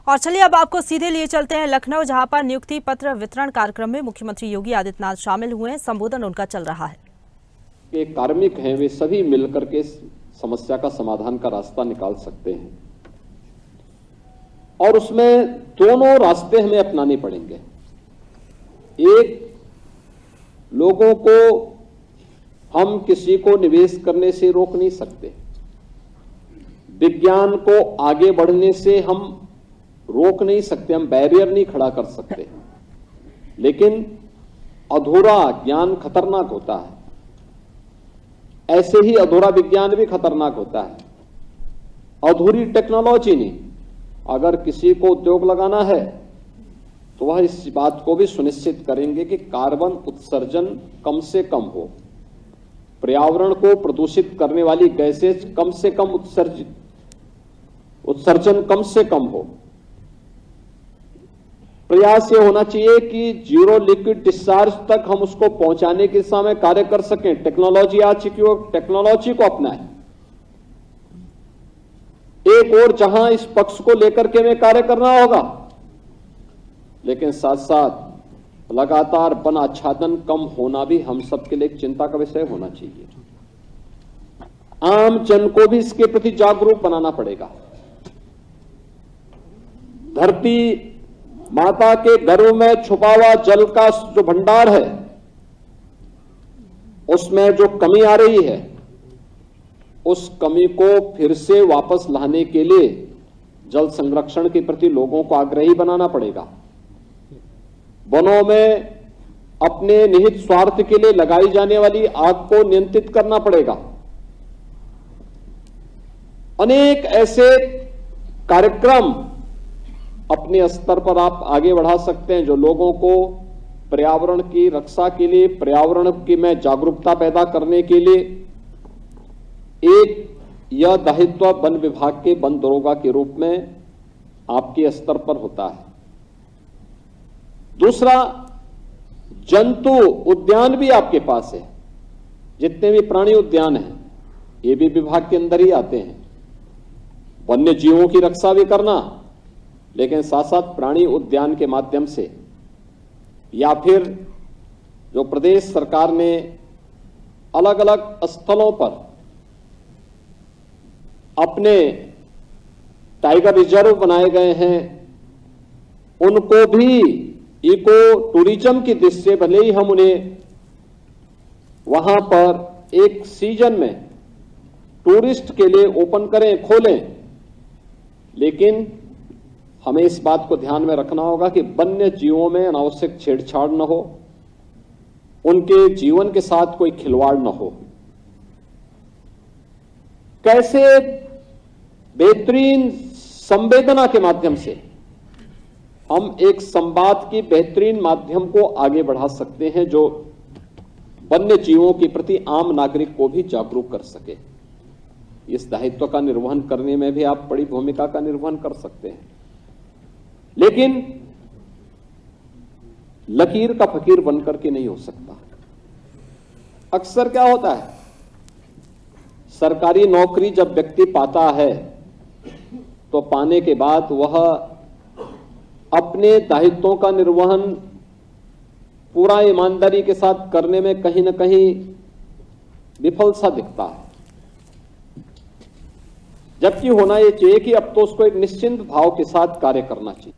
और चलिए अब आपको सीधे लिए चलते हैं लखनऊ, जहां पर नियुक्ति पत्र वितरण कार्यक्रम में मुख्यमंत्री योगी आदित्यनाथ शामिल हुए हैं। संबोधन उनका चल रहा है। के कार्मिक हैं वे सभी मिलकर के समस्या का समाधान का रास्ता निकाल सकते हैं और उसमें दोनों रास्ते हमें अपनाने पड़ेंगे। एक, लोगों को हम किसी को निवेश करने से रोक नहीं सकते, विज्ञान को आगे बढ़ने से हम रोक नहीं सकते, हम बैरियर नहीं खड़ा कर सकते, लेकिन अधूरा ज्ञान खतरनाक होता है। ऐसे ही अधूरा विज्ञान भी खतरनाक होता है। अधूरी टेक्नोलॉजी नहीं, अगर किसी को उद्योग लगाना है तो वह इस बात को भी सुनिश्चित करेंगे कि कार्बन उत्सर्जन कम से कम हो, पर्यावरण को प्रदूषित करने वाली गैसेज कम से कम उत्सर्जन कम से कम हो। प्रयास ये होना चाहिए कि जीरो लिक्विड डिस्चार्ज तक हम उसको पहुंचाने की दिशा में कार्य कर सकें। टेक्नोलॉजी आ चुकी हो, टेक्नोलॉजी को अपनाएं। एक और जहां इस पक्ष को लेकर के हमें कार्य करना होगा, लेकिन साथ साथ लगातार वन आच्छादन कम होना भी हम सबके लिए एक चिंता का विषय होना चाहिए। आम जन को भी इसके प्रति जागरूक बनाना पड़ेगा। धरती माता के गर्भ में छुपा हुआ जल का जो भंडार है, उसमें जो कमी आ रही है, उस कमी को फिर से वापस लाने के लिए जल संरक्षण के प्रति लोगों को आग्रही बनाना पड़ेगा। वनों में अपने निहित स्वार्थ के लिए लगाई जाने वाली आग को नियंत्रित करना पड़ेगा। अनेक ऐसे कार्यक्रम अपने स्तर पर आप आगे बढ़ा सकते हैं जो लोगों को पर्यावरण की रक्षा के लिए, पर्यावरण की में जागरूकता पैदा करने के लिए एक यह दायित्व वन विभाग के वन दरोगा के रूप में आपके स्तर पर होता है। दूसरा, जंतु उद्यान भी आपके पास है। जितने भी प्राणी उद्यान हैं ये भी विभाग के अंदर ही आते हैं। वन्य जीवों की रक्षा भी करना, लेकिन साथ साथ प्राणी उद्यान के माध्यम से या फिर जो प्रदेश सरकार ने अलग अलग स्थलों पर अपने टाइगर रिजर्व बनाए गए हैं, उनको भी इको टूरिज्म की दृष्टि से भले ही हम उन्हें वहां पर एक सीजन में टूरिस्ट के लिए ओपन करें, खोलें, लेकिन हमें इस बात को ध्यान में रखना होगा कि वन्य जीवों में अनावश्यक छेड़छाड़ न हो, उनके जीवन के साथ कोई खिलवाड़ न हो। कैसे बेहतरीन संवेदना के माध्यम से हम एक संवाद की बेहतरीन माध्यम को आगे बढ़ा सकते हैं जो वन्य जीवों के प्रति आम नागरिक को भी जागरूक कर सके। इस दायित्व का निर्वहन करने में भी आप बड़ी भूमिका का निर्वहन कर सकते हैं, लेकिन लकीर का फकीर बनकर के नहीं हो सकता। अक्सर क्या होता है, सरकारी नौकरी जब व्यक्ति पाता है तो पाने के बाद वह अपने दायित्वों का निर्वहन पूरा ईमानदारी के साथ करने में कहीं ना कहीं विफल सा दिखता है। जबकि होना यह चाहिए कि अब तो उसको एक निश्चिंत भाव के साथ कार्य करना चाहिए।